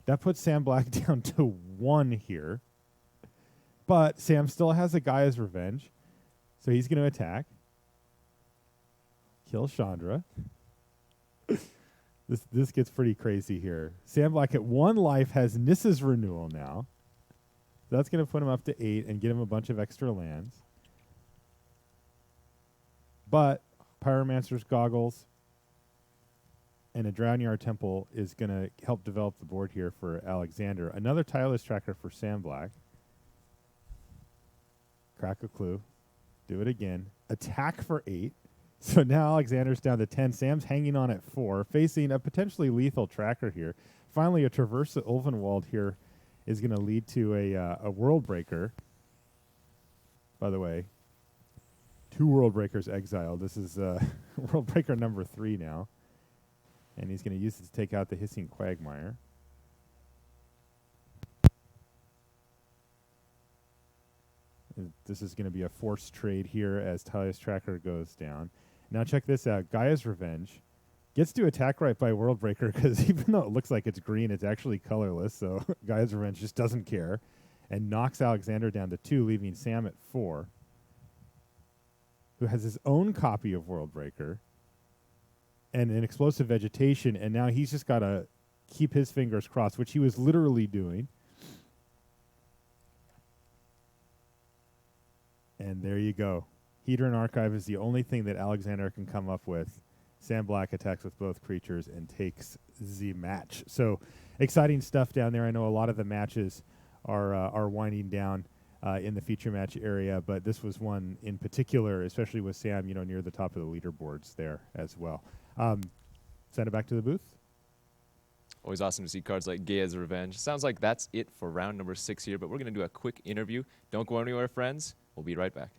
Speaker 3: That puts Sam Black down to 1 here. But Sam still has a Gaia's Revenge. So he's going to attack. Kill Chandra. This gets pretty crazy here. Sam Black at 1 life has Nissa's Renewal now. That's going to put him up to 8 and get him a bunch of extra lands. But Pyromancer's Goggles and a Drownyard Temple is going to help develop the board here for Alexander. Another Tireless Tracker for Sam Black. Crack a Clue. Do it again. Attack for 8. So now Alexander's down to 10. Sam's hanging on at 4, facing a potentially lethal tracker here. Finally, a Traverse at Ulvenwald here is going to lead to a World Breaker. by the way. 2 World Breakers exiled. This is World Breaker number 3 now. And he's going to use it to take out the Hissing Quagmire. This is going to be a forced trade here as Talia's Tracker goes down. Now check this out. Gaia's Revenge gets to attack right by World Breaker because even though it looks like it's green, it's actually colorless. So Gaia's Revenge just doesn't care and knocks Alexander down to 2, leaving Sam at 4, who has his own copy of World Breaker and an Explosive Vegetation, and now he's just got to keep his fingers crossed, which he was literally doing. And there you go. Hedron Archive is the only thing that Alexander can come up with. Sam Black attacks with both creatures and takes the match. So exciting stuff down there. I know a lot of the matches are winding down in the feature match area, but this was one in particular, especially with Sam, near the top of the leaderboards there as well. Send it back to the booth.
Speaker 2: Always awesome to see cards like Gaia's Revenge. Sounds like that's it for round number 6 here, but we're going to do a quick interview. Don't go anywhere, friends. We'll be right back.